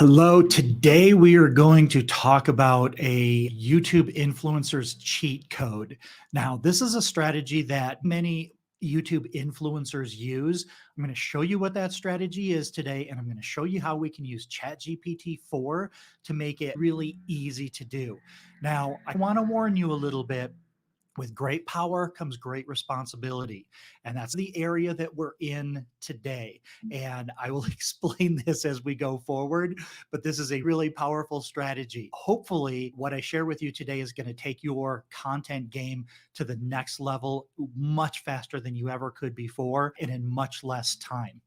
Hello. Today we are going to talk about a YouTube influencer's cheat code. Now, this is a strategy that many YouTube influencers use. I'm going to show you what that strategy is today, and I'm going to show you how we can use ChatGPT-4 to make it really easy to do. Now, I want to warn you a little bit. With great power comes great responsibility. And that's the area that we're in today. And I will explain this as we go forward, but this is a really powerful strategy. Hopefully, what I share with you today is going to take your content game to the next level much faster than you ever could before and in much less time.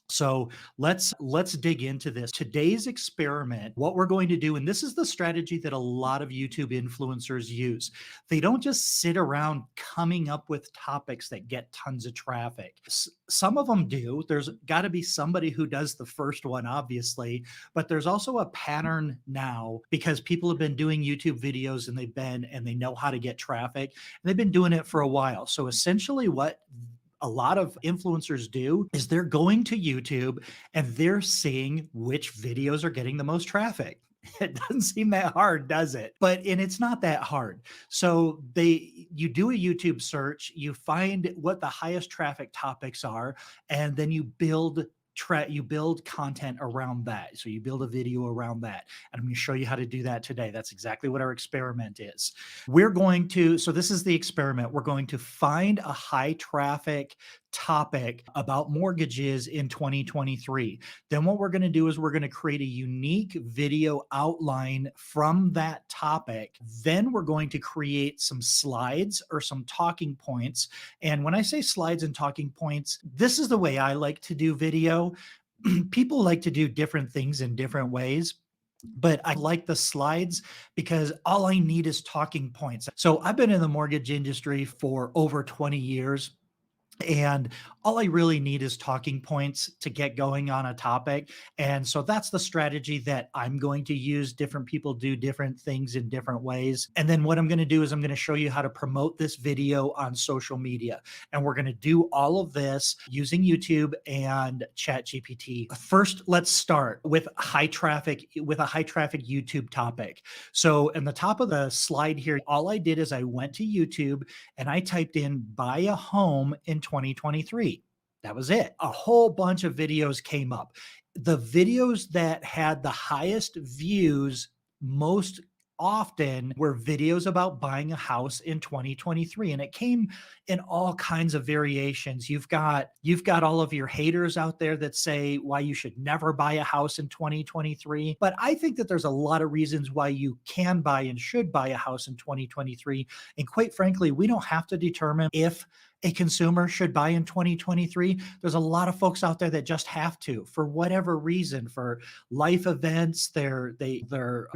So let's dig into this. Today's experiment, what we're going to do, and this is the strategy that a lot of YouTube influencers use. They don't just sit around coming up with topics that get tons of traffic. Some of them do. There's got to be somebody who does the first one, obviously, but there's also a pattern now because people have been doing YouTube videos and they know how to get traffic and they've been doing it for a while. So essentially what a lot of influencers do is they're going to YouTube and they're seeing which videos are getting the most traffic. It doesn't seem that hard, does it? And it's not that hard. So you do a YouTube search, you find what the highest traffic topics are, and then you build content around that. So you build a video around that. And I'm going to show you how to do that today. That's exactly what our experiment is. So this is the experiment. We're going to find a high traffic topic about mortgages in 2023. Then what we're going to do is we're going to create a unique video outline from that topic. Then we're going to create some slides or some talking points. And when I say slides and talking points, this is the way I like to do video. People like to do different things in different ways. But I like the slides because all I need is talking points. So I've been in the mortgage industry for over 20 years. And all I really need is talking points to get going on a topic. And so that's the strategy that I'm going to use. Different people do different things in different ways. And then what I'm going to do is I'm going to show you how to promote this video on social media. And we're going to do all of this using YouTube and ChatGPT. First, let's start with a high traffic YouTube topic. So in the top of the slide here, all I did is I went to YouTube and I typed in buy a home in 2023. That was it. A whole bunch of videos came up. The videos that had the highest views most often were videos about buying a house in 2023, and it came in all kinds of variations. You've got all of your haters out there that say why you should never buy a house in 2023, but I think that there's a lot of reasons why you can buy and should buy a house in 2023. And quite frankly, we don't have to determine if a consumer should buy in 2023. There's a lot of folks out there that just have to, for whatever reason, for life events. They're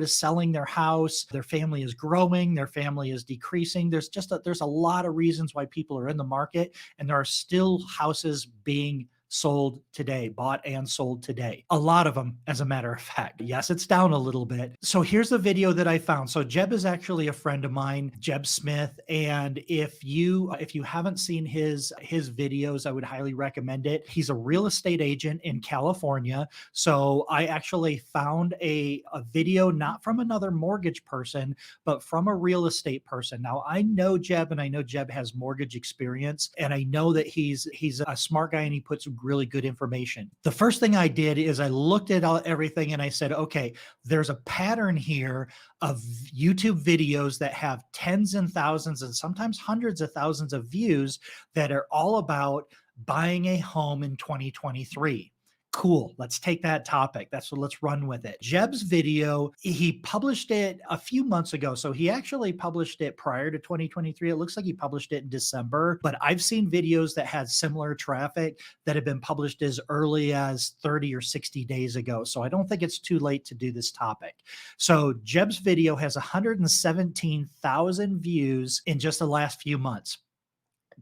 selling their house, their family is growing, their family is decreasing. There's a lot of reasons why people are in the market, and there are still houses being sold today, bought and sold today. A lot of them, as a matter of fact. Yes, it's down a little bit. So here's the video that I found. So Jeb is actually a friend of mine, Jeb Smith. And if you haven't seen his videos, I would highly recommend it. He's a real estate agent in California. So I actually found a video not from another mortgage person, but from a real estate person. Now I know Jeb, and I know Jeb has mortgage experience, and I know that he's a smart guy and he puts really good information. The first thing I did is I looked at everything and I said, okay, there's a pattern here of YouTube videos that have tens and thousands and sometimes hundreds of thousands of views that are all about buying a home in 2023. Cool. Let's take that topic. Let's run with it. Jeb's video, he published it a few months ago. So he actually published it prior to 2023. It looks like he published it in December, but I've seen videos that had similar traffic that have been published as early as 30 or 60 days ago. So I don't think it's too late to do this topic. So Jeb's video has 117,000 views in just the last few months.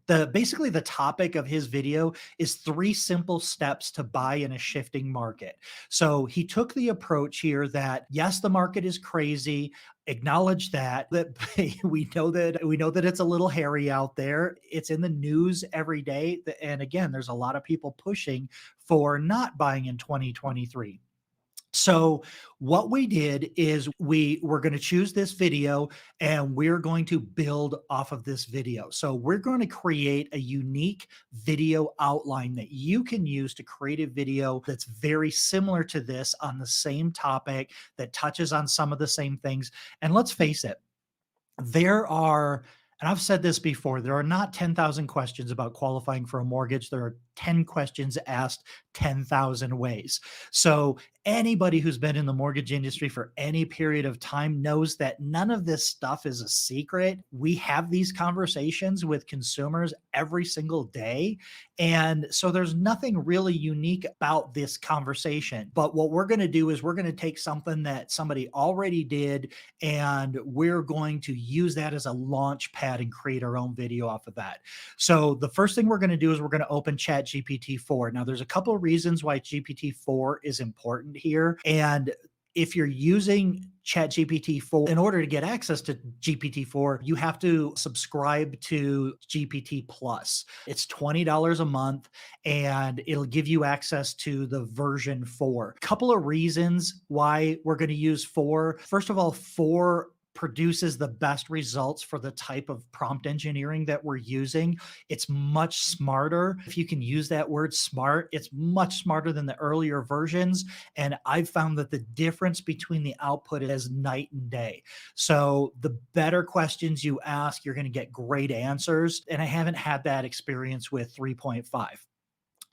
Basically the topic of his video is 3 simple steps to buy in a shifting market. So he took the approach here that yes, the market is crazy. Acknowledge that we know that it's a little hairy out there. It's in the news every day. And again, there's a lot of people pushing for not buying in 2023. So what we did is we were going to choose this video and we're going to build off of this video. So we're going to create a unique video outline that you can use to create a video that's very similar to this on the same topic that touches on some of the same things. And let's face it, there are, and I've said this before, there are not 10,000 questions about qualifying for a mortgage. There are 10 questions asked 10,000 ways. So anybody who's been in the mortgage industry for any period of time knows that none of this stuff is a secret. We have these conversations with consumers every single day. And so there's nothing really unique about this conversation. But what we're going to do is we're going to take something that somebody already did and we're going to use that as a launch pad and create our own video off of that. So the first thing we're going to do is we're going to open ChatGPT-4. Now, there's a couple of reasons why GPT-4 is important here. And if you're using ChatGPT-4, in order to get access to GPT-4, you have to subscribe to GPT Plus. It's $20 a month and it'll give you access to the version 4. Couple of reasons why we're going to use 4. First of all, 4 produces the best results for the type of prompt engineering that we're using. It's much smarter. If you can use that word smart, it's much smarter than the earlier versions. And I've found that the difference between the output is night and day. So the better questions you ask, you're going to get great answers. And I haven't had that experience with 3.5.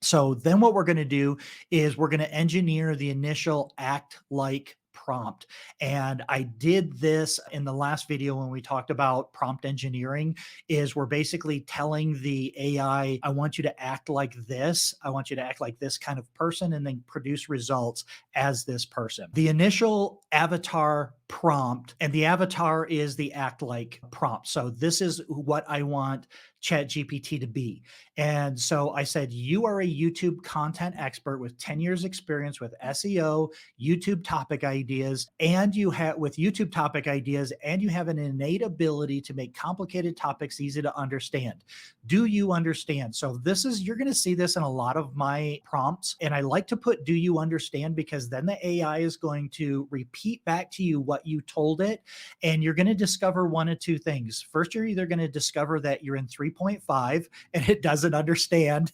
So then what we're going to do is we're going to engineer the initial act like prompt. And I did this in the last video when we talked about prompt engineering. Is we're basically telling the AI, I want you to act like this. I want you to act like this kind of person and then produce results as this person. The initial avatar prompt, and the avatar is the act like prompt. So this is what I want ChatGPT to be. And so I said, you are a YouTube content expert with 10 years experience with SEO, YouTube topic ideas, and you have with YouTube topic ideas, and you have an innate ability to make complicated topics easy to understand. Do you understand? So this is, you're going to see this in a lot of my prompts. And I like to put, do you understand? Because then the AI is going to repeat back to you what you told it. And you're going to discover one of two things. First, you're either going to discover that you're in 3.5 and it doesn't understand,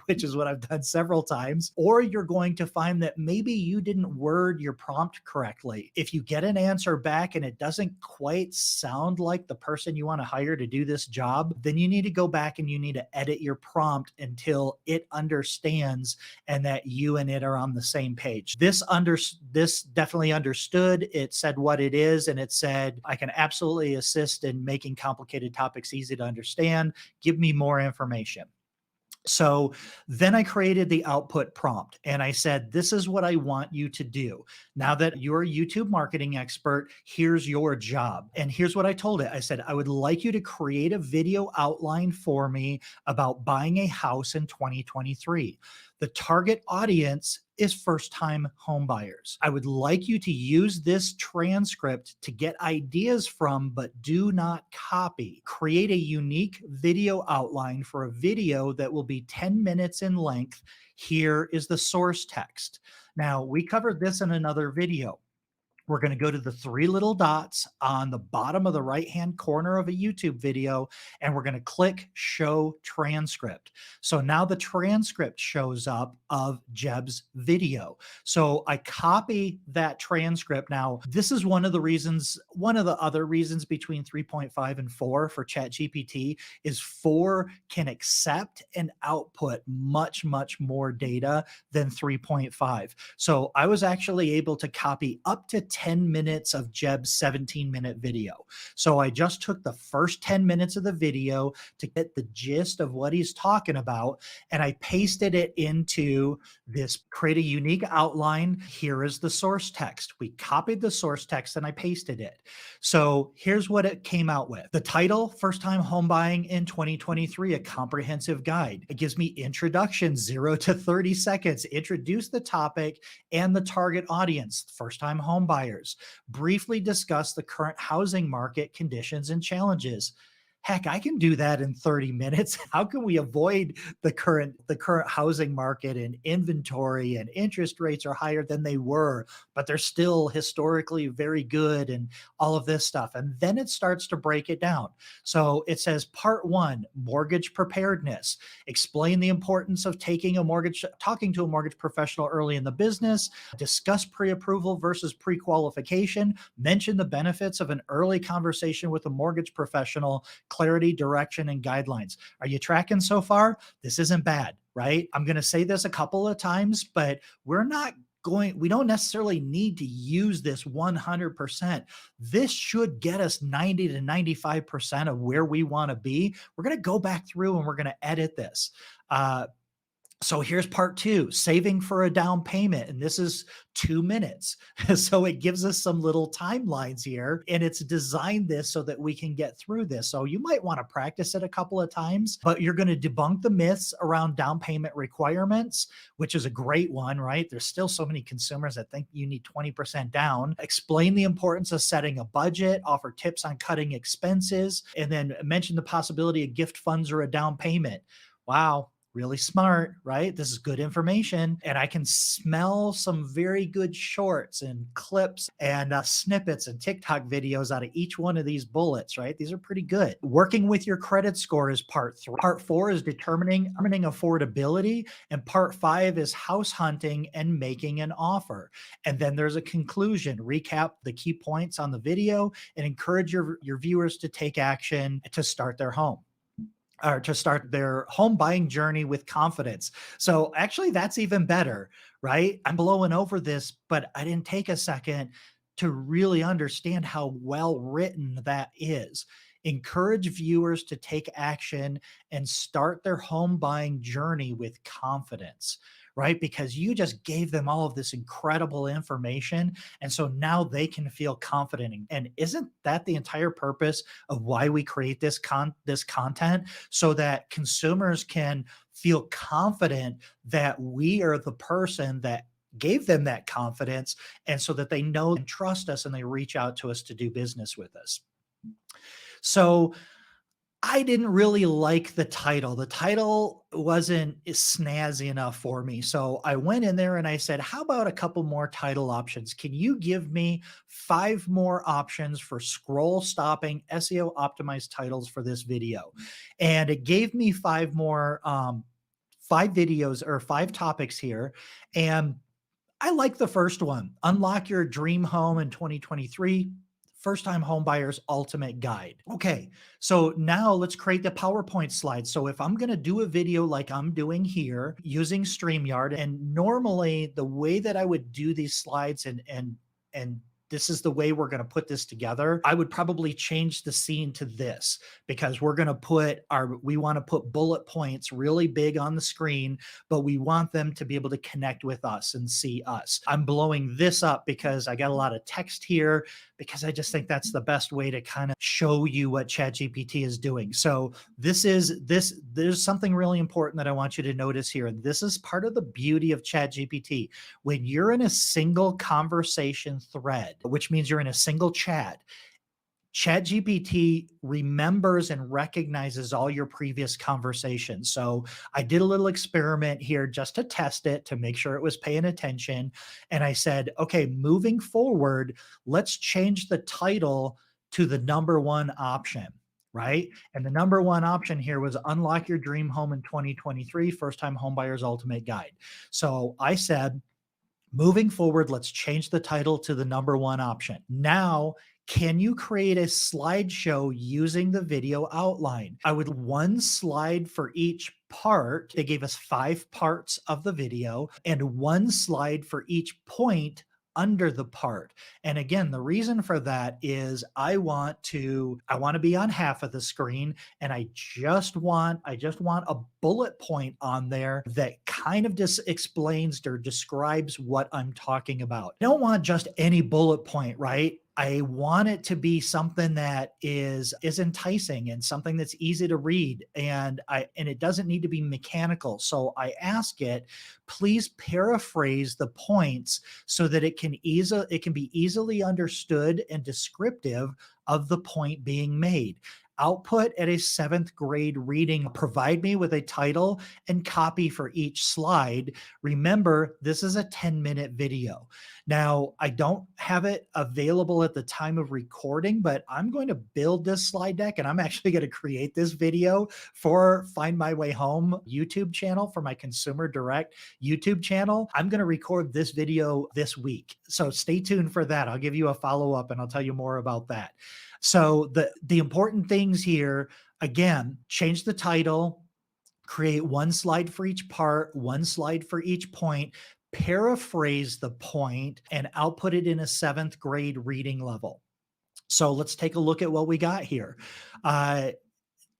which is what I've done several times, or you're going to find that maybe you didn't word your prompt correctly. If you get an answer back and it doesn't quite sound like the person you want to hire to do this job, then you need to go back and you need to edit your prompt until it understands and that you and it are on the same page. This definitely understood. It said what it is, and it said, I can absolutely assist in making complicated topics easy to understand. Give me more information. So then I created the output prompt and I said, this is what I want you to do. Now that you're a YouTube marketing expert, here's your job. And here's what I told it. I said, I would like you to create a video outline for me about buying a house in 2023. The target audience is first-time home buyers. I would like you to use this transcript to get ideas from, but do not copy. Create a unique video outline for a video that will be 10 minutes in length. Here is the source text. Now, we covered this in another video. We're going to go to the 3 little dots on the bottom of the right-hand corner of a YouTube video, and we're going to click Show Transcript. So now the transcript shows up of Jeb's video. So I copy that transcript. Now, this is one of the other reasons between 3.5 and 4 for ChatGPT is 4 can accept and output much, much more data than 3.5. So I was actually able to copy up to 10 minutes of Jeb's 17-minute video. So I just took the first 10 minutes of the video to get the gist of what he's talking about, and I pasted it into this, create a unique outline. Here is the source text. We copied the source text and I pasted it. So here's what it came out with. The title, First Time Home Buying in 2023, a comprehensive guide. It gives me introduction, 0 to 30 seconds, introduce the topic and the target audience, first-time home buyers. Briefly discuss the current housing market conditions and challenges. heck, I can do that in 30 minutes. How can we avoid the current housing market and inventory and interest rates are higher than they were, but they're still historically very good and all of this stuff. And then it starts to break it down. So it says part 1, mortgage preparedness. Explain the importance of talking to a mortgage professional early in the business. Discuss pre-approval versus pre-qualification. Mention the benefits of an early conversation with a mortgage professional. Clarity, direction, and guidelines. Are you tracking so far? This isn't bad, right? I'm going to say this a couple of times, but we don't necessarily need to use this 100%. This should get us 90 to 95% of where we want to be. We're going to go back through and we're going to edit this. So here's part 2, saving for a down payment. And this is 2 minutes. So it gives us some little timelines here, and it's designed this so that we can get through this. So you might want to practice it a couple of times, but you're going to debunk the myths around down payment requirements, which is a great one, right? There's still so many consumers that think you need 20% down. Explain the importance of setting a budget, offer tips on cutting expenses, and then mention the possibility of gift funds or a down payment. Wow. Really smart, right? This is good information. And I can smell some very good shorts and clips and snippets and TikTok videos out of each one of these bullets, right? These are pretty good. Working with your credit score is part 3. Part 4 is determining affordability. And part 5 is house hunting and making an offer. And then there's a conclusion, recap the key points on the video, and encourage your viewers to take action to start their home, or to start their home buying journey with confidence. So actually that's even better, right? I'm blowing over this, but I didn't take a second to really understand how well written that is. Encourage viewers to take action and start their home buying journey with confidence, right? Because you just gave them all of this incredible information. And so now they can feel confident. And isn't that the entire purpose of why we create this content? So that consumers can feel confident that we are the person that gave them that confidence, and so that they know and trust us and they reach out to us to do business with us. So I didn't really like the title. The title wasn't snazzy enough for me. So I went in there and I said, how about a couple more title options? Can you give me 5 more options for scroll stopping SEO optimized titles for this video? And it gave me 5 more, 5 videos or 5 topics here. And I like the first one, unlock your dream home in 2023. First-time home buyer's ultimate guide. Okay, so now let's create the PowerPoint slide. So if I'm going to do a video like I'm doing here using StreamYard, and normally the way that I would do these slides and this is the way we're going to put this together, I would probably change the scene to this, because we want to put bullet points really big on the screen, but we want them to be able to connect with us and see us. I'm blowing this up because I got a lot of text here, because I just think that's the best way to kind of show you what ChatGPT is doing. So there's something really important that I want you to notice here. And this is part of the beauty of ChatGPT. When you're in a single conversation thread, which means you're in a single chat, ChatGPT remembers and recognizes all your previous conversations. So I did a little experiment here just to test it, to make sure it was paying attention. And I said, okay, moving forward, let's change the title to the number 1 option, right? And the number 1 option here was unlock your dream home in 2023, first time homebuyer's ultimate guide. So I said, moving forward, let's change the title to the number 1 option. Now, can you create a slideshow using the video outline? I would 1 slide for each part. They gave us 5 parts of the video and 1 slide for each point under the part. And again, the reason for that is I want to be on half of the screen, and I just want a bullet point on there that kind of just explains or describes what I'm talking about. I don't want just any bullet point, right? I want it to be something that is enticing and something that's easy to read, and it doesn't need to be mechanical. So I ask it, please paraphrase the points so that it can be easily understood and descriptive of the point being made. output at a 7th grade reading. Provide me with a title and copy for each slide. Remember, this is a 10-minute video. Now, I don't have it available at the time of recording, but I'm going to build this slide deck and I'm actually going to create this video for Find My Way Home YouTube channel, for my Consumer Direct YouTube channel. I'm going to record this video this week. So stay tuned for that. I'll give you a follow-up and I'll tell you more about that. So the important things here, again, change the title, create one slide for each part, one slide for each point, paraphrase the point, and output it in a 7th grade reading level. So let's take a look at what we got here.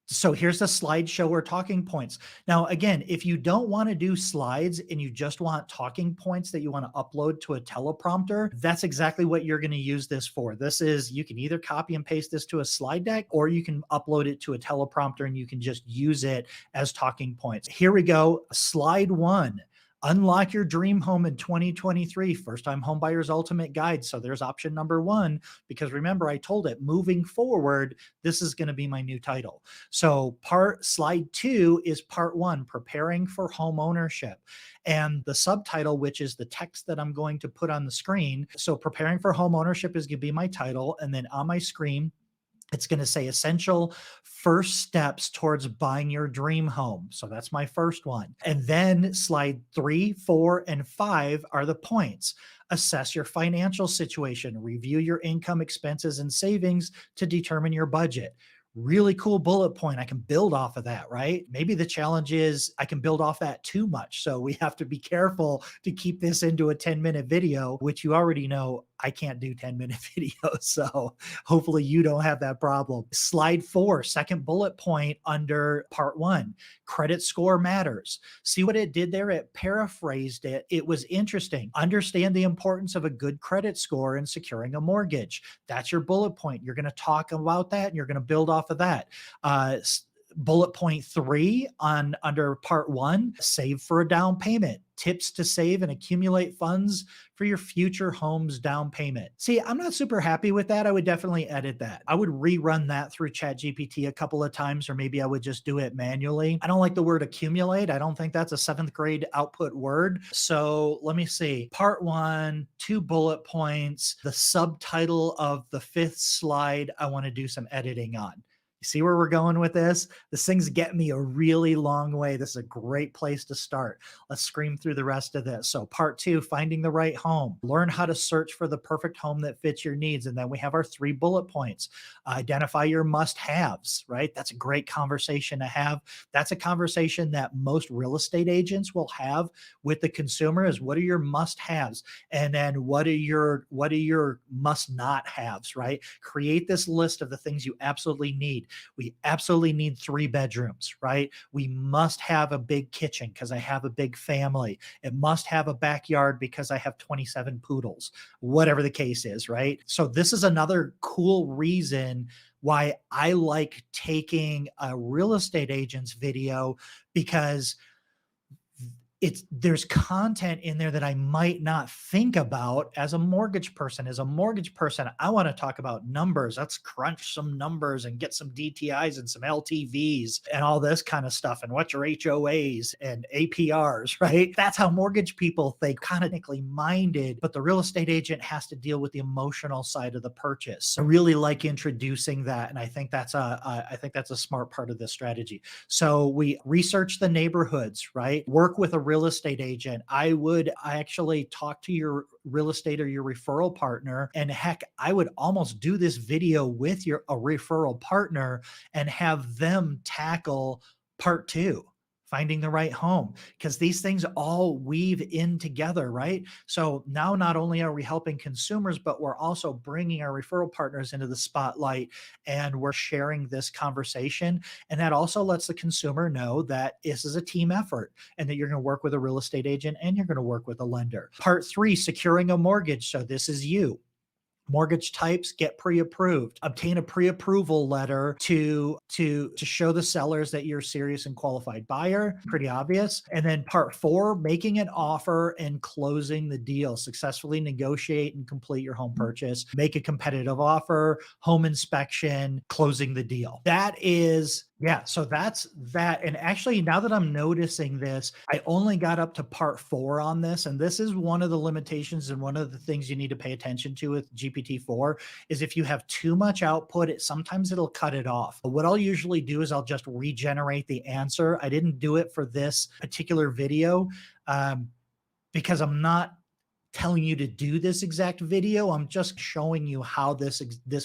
So here's the slideshow or talking points. Now, again, if you don't want to do slides and you just want talking points that you want to upload to a teleprompter, that's exactly what you're going to use this for. This is, you can either copy and paste this to a slide deck, or you can upload it to a teleprompter and you can just use it as talking points. Here we go. Slide 1. Unlock your dream home in 2023, first time homebuyer's ultimate guide. So there's option number 1, because remember, I told it moving forward, this is going to be my new title. So slide 2 is part 1, preparing for home ownership. And the subtitle, which is the text that I'm going to put on the screen. So preparing for home ownership is going to be my title. And then on my screen, it's going to say essential first steps towards buying your dream home. So that's my first one. And then slide 3, 4, and 5 are the points. Assess your financial situation, review your income, expenses, and savings to determine your budget. Really cool bullet point. I can build off of that, right? Maybe the challenge is I can build off that too much. So we have to be careful to keep this into a 10-minute video, which you already know I can't do 10-minute videos. So hopefully you don't have that problem. Slide 4, second bullet point under part 1, credit score matters. See what it did there? It paraphrased it. It was interesting. Understand the importance of a good credit score in securing a mortgage. That's your bullet point. You're going to talk about that and you're going to build off of that. Bullet point 3 under part 1, save for a down payment. Tips to save and accumulate funds for your future home's down payment. See, I'm not super happy with that. I would definitely edit that. I would rerun that through ChatGPT a couple of times, or maybe I would just do it manually. I don't like the word accumulate. I don't think that's a 7th grade output word. So let me see. Part 1, 2 bullet points. The subtitle of the 5th slide, I want to do some editing on. See where we're going with this? This thing's getting me a really long way. This is a great place to start. Let's scream through the rest of this. So part 2, finding the right home. Learn how to search for the perfect home that fits your needs. And then we have our 3 bullet points. Identify your must-haves, right? That's a great conversation to have. That's a conversation that most real estate agents will have with the consumer, is what are your must-haves? And then what are your must-not-haves, right? Create this list of the things you absolutely need. We absolutely need 3 bedrooms, right? We must have a big kitchen because I have a big family. It must have a backyard because I have 27 poodles, whatever the case is, right? So this is another cool reason why I like taking a real estate agent's video, because there's content in there that I might not think about as a mortgage person. As a mortgage person, I want to talk about numbers. Let's crunch some numbers and get some DTIs and some LTVs and all this kind of stuff. And what's your HOAs and APRs, right? That's how mortgage people think, kind of technically minded, but the real estate agent has to deal with the emotional side of the purchase. I really like introducing that. And I think that's a smart part of this strategy. So we research the neighborhoods, right? Work with a real estate agent. I actually talk to your real estate or your referral partner, and heck, I would almost do this video with a referral partner and have them tackle part 2, finding the right home, because these things all weave in together, right? So now not only are we helping consumers, but we're also bringing our referral partners into the spotlight, and we're sharing this conversation. And that also lets the consumer know that this is a team effort and that you're going to work with a real estate agent and you're going to work with a lender. Part 3, securing a mortgage. So this is you. mortgage types, get pre-approved, obtain a pre-approval letter to show the sellers that you're a serious and qualified buyer. Pretty obvious. And then part 4, making an offer and closing the deal. Successfully negotiate and complete your home purchase, make a competitive offer, home inspection, closing the deal. That is, yeah, so that's that. And actually, now that I'm noticing this, I only got up to part 4 on this. And this is one of the limitations and one of the things you need to pay attention to with GPT-4 is if you have too much output, sometimes it'll cut it off. But what I'll usually do is I'll just regenerate the answer. I didn't do it for this particular video because I'm not telling you to do this exact video. I'm just showing you how this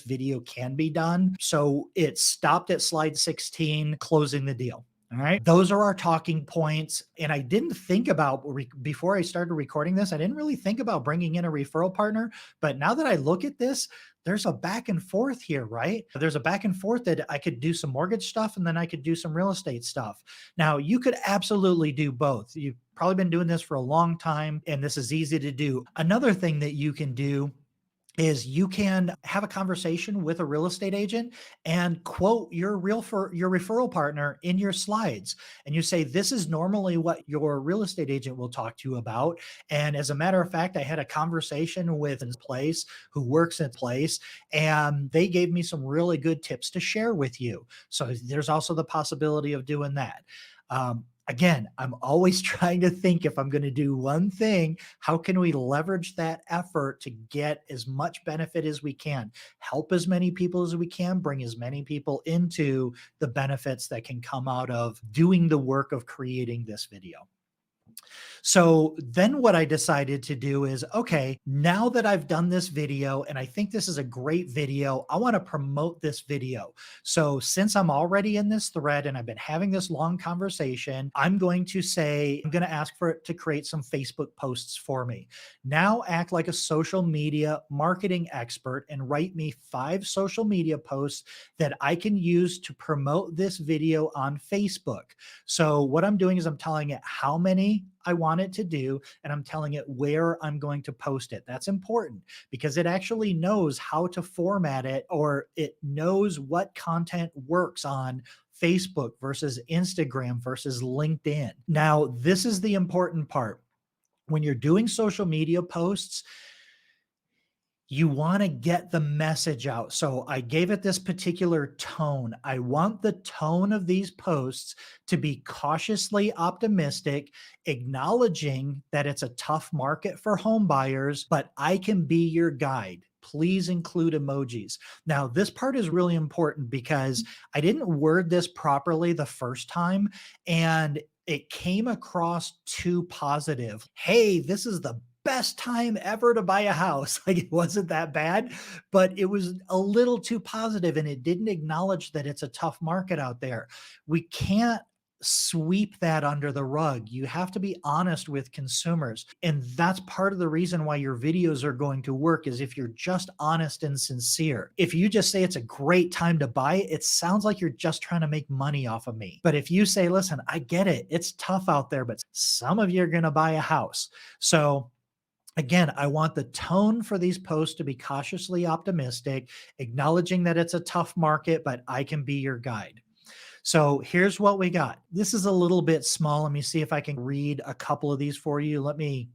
video can be done. So it stopped at slide 16, closing the deal. All right. Those are our talking points. And I didn't think about, before I started recording this, I didn't really think about bringing in a referral partner. But now that I look at this, there's a back and forth here, right? There's a back and forth that I could do some mortgage stuff and then I could do some real estate stuff. Now, you could absolutely do both. You've probably been doing this for a long time, and this is easy to do. Another thing that you can do is you can have a conversation with a real estate agent and quote your referral partner in your slides. And you say, this is normally what your real estate agent will talk to you about. And as a matter of fact, I had a conversation with a place who works in place, and they gave me some really good tips to share with you. So there's also the possibility of doing that. Again, I'm always trying to think, if I'm going to do one thing, how can we leverage that effort to get as much benefit as we can, help as many people as we can, bring as many people into the benefits that can come out of doing the work of creating this video. So then what I decided to do is, okay, now that I've done this video and I think this is a great video, I want to promote this video. So since I'm already in this thread and I've been having this long conversation, I'm going to ask for it to create some Facebook posts for me. Now act like a social media marketing expert and write me 5 social media posts that I can use to promote this video on Facebook. So what I'm doing is I'm telling it how many I want it to do, and I'm telling it where I'm going to post it. That's important because it actually knows how to format it, or it knows what content works on Facebook versus Instagram versus LinkedIn. Now, this is the important part. When you're doing social media posts, you want to get the message out. So I gave it this particular tone. I want the tone of these posts to be cautiously optimistic, acknowledging that it's a tough market for home buyers, but I can be your guide. Please include emojis. Now, this part is really important because I didn't word this properly the first time, and it came across too positive. Hey, this is the best time ever to buy a house. Like, it wasn't that bad, but it was a little too positive, and it didn't acknowledge that it's a tough market out there. We can't sweep that under the rug. You have to be honest with consumers. And that's part of the reason why your videos are going to work, is if you're just honest and sincere. If you just say it's a great time to buy it, it sounds like you're just trying to make money off of me. But if you say, listen, I get it, it's tough out there, but some of you are going to buy a house. So again, I want the tone for these posts to be cautiously optimistic, acknowledging that it's a tough market, but I can be your guide. So here's what we got. This is a little bit small. Let me see if I can read a couple of these for you. Let me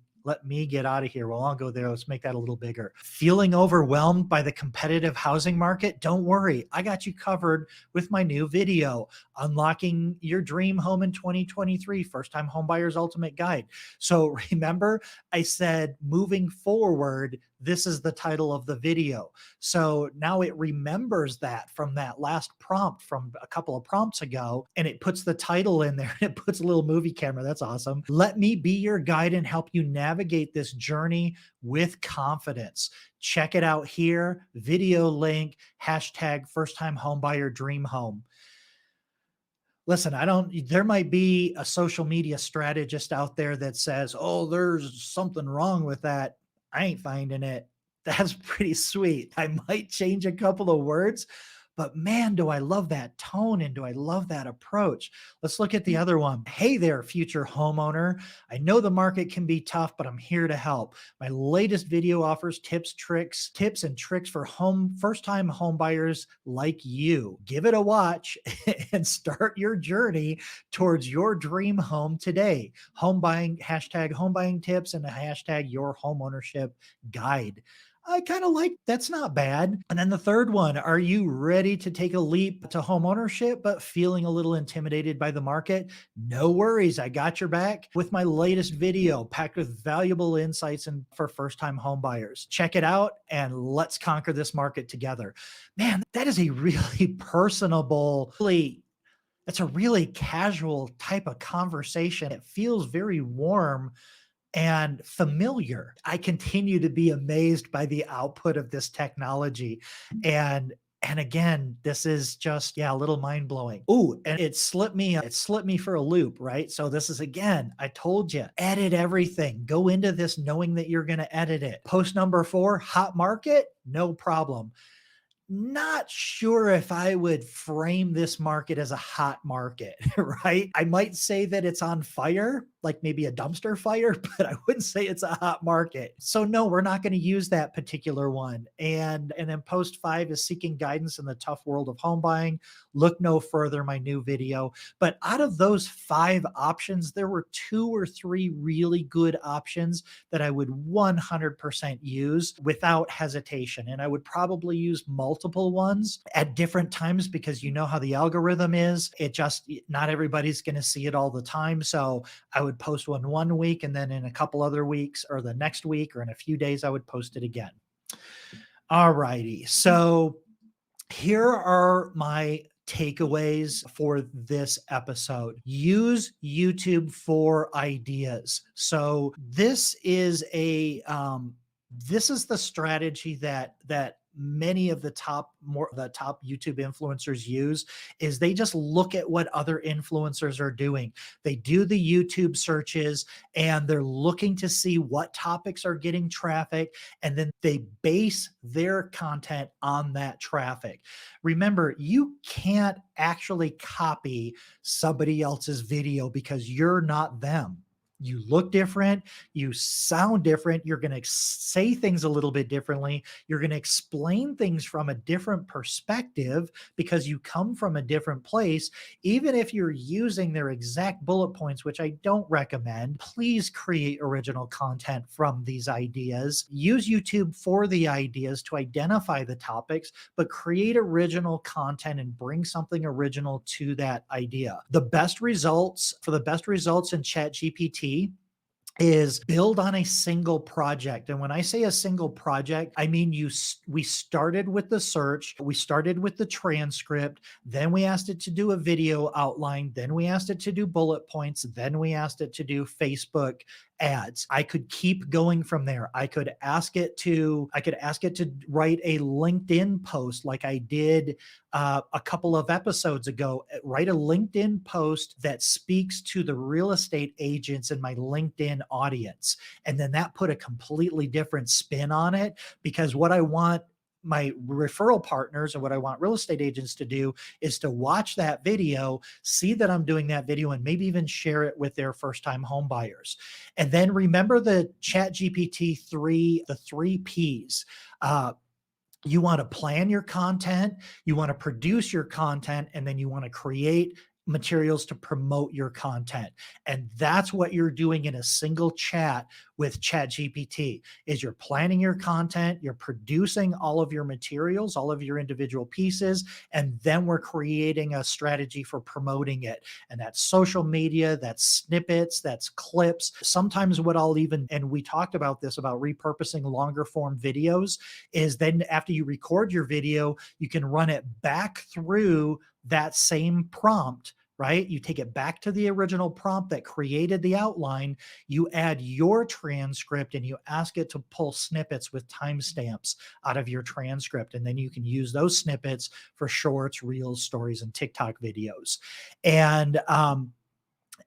get out of here. Well, I'll go there. Let's make that a little bigger. Feeling overwhelmed by the competitive housing market? Don't worry. I got you covered with my new video, Unlocking Your Dream Home in 2023, First Time Homebuyer's Ultimate Guide. So remember, I said moving forward, this is the title of the video. So now it remembers that from that last prompt from a couple of prompts ago, and it puts the title in there. It puts a little movie camera. That's awesome. Let me be your guide and help you navigate this journey with confidence. Check it out here. Video link, hashtag first time homebuyer dream home. Listen, there might be a social media strategist out there that says, oh, there's something wrong with that. I ain't finding it. That's pretty sweet. I might change a couple of words, but man, do I love that tone and do I love that approach. Let's look at the other one. Hey there, future homeowner. I know the market can be tough, but I'm here to help. My latest video offers tips and tricks for first-time home buyers like you. Give it a watch and start your journey towards your dream home today. Home buying, hashtag home buying tips, and a hashtag your home ownership guide. I kind of like that's not bad. And then the third one, are you ready to take a leap to home ownership, but feeling a little intimidated by the market? No worries. I got your back with my latest video packed with valuable insights and for first time home buyers. Check it out and let's conquer this market together. Man, that is a really personable, it's a really casual type of conversation. It feels very warm and familiar. I continue to be amazed by the output of this technology. And again, this is just, yeah, a little mind blowing. Ooh, and it slipped me for a loop, right? So this is, again, I told you, edit everything. Go into this knowing that you're going to edit it. Post number 4, hot market, no problem. Not sure if I would frame this market as a hot market, right? I might say that it's on fire, like maybe a dumpster fire, but I wouldn't say it's a hot market. So no, we're not going to use that particular one. And then post 5 is seeking guidance in the tough world of home buying. Look no further, my new video. But out of those 5 options, there were 2 or 3 really good options that I would 100% use without hesitation. And I would probably use multiple ones at different times because you know how the algorithm is. Not everybody's going to see it all the time. So I would post one week, and then in a couple other weeks or the next week or in a few days, I would post it again. All righty. So here are my takeaways for this episode. Use YouTube for ideas. So this is the strategy that many of the top YouTube influencers use is they just look at what other influencers are doing. They do the YouTube searches and they're looking to see what topics are getting traffic, and then they base their content on that traffic. Remember, you can't actually copy somebody else's video because you're not them. You look different, you sound different, you're going to say things a little bit differently, you're going to explain things from a different perspective because you come from a different place. Even if you're using their exact bullet points, which I don't recommend, please create original content from these ideas. Use YouTube for the ideas to identify the topics, but create original content and bring something original to that idea. The best results in ChatGPT is build on a single project. And when I say a single project, I mean we started with the search, we started with the transcript, then we asked it to do a video outline, then we asked it to do bullet points, then we asked it to do Facebook ads. I could keep going from there. I could ask it to write a LinkedIn post like I did a couple of episodes ago. Write a LinkedIn post that speaks to the real estate agents in my LinkedIn audience. And then that put a completely different spin on it, because what I want my referral partners and what I want real estate agents to do is to watch that video, see that I'm doing that video, and maybe even share it with their first-time home buyers. And then remember the ChatGPT-3, the 3 Ps. You want to plan your content, you want to produce your content, and then you want to create materials to promote your content. And that's what you're doing in a single chat with ChatGPT is you're planning your content, you're producing all of your materials, all of your individual pieces, and then we're creating a strategy for promoting it. And that's social media, that's snippets, that's clips. Sometimes what I'll even, and we talked about this, about repurposing longer form videos, is then after you record your video, you can run it back through that same prompt, right? You take it back to the original prompt that created the outline, you add your transcript, and you ask it to pull snippets with timestamps out of your transcript. And then you can use those snippets for shorts, reels, stories, and TikTok videos. And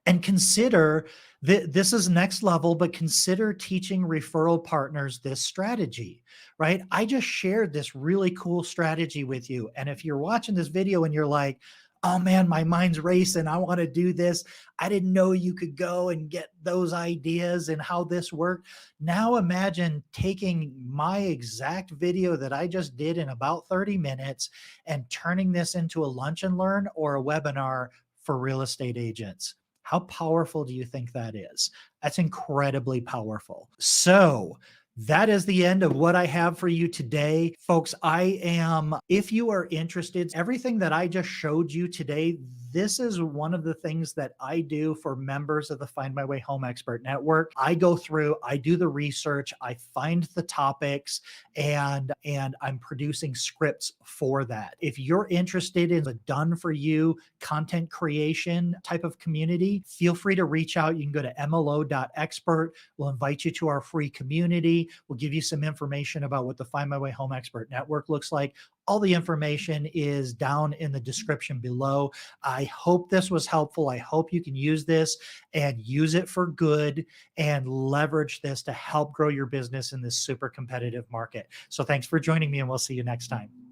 And consider that this is next level, but consider teaching referral partners this strategy, right? I just shared this really cool strategy with you. And if you're watching this video and you're like, oh man, my mind's racing, I want to do this, I didn't know you could go and get those ideas and how this worked. Now imagine taking my exact video that I just did in about 30 minutes and turning this into a lunch and learn or a webinar for real estate agents. How powerful do you think that is? That's incredibly powerful. So that is the end of what I have for you today. Folks, if you are interested, everything that I just showed you today, this is one of the things that I do for members of the Find My Way Home Expert Network. I go through, I do the research, I find the topics, and I'm producing scripts for that. If you're interested in a done for you content creation type of community, feel free to reach out. You can go to mlo.expert. We'll invite you to our free community. We'll give you some information about what the Find My Way Home Expert Network looks like. All the information is down in the description below. I hope this was helpful. I hope you can use this and use it for good and leverage this to help grow your business in this super competitive market. So thanks for joining me, and we'll see you next time.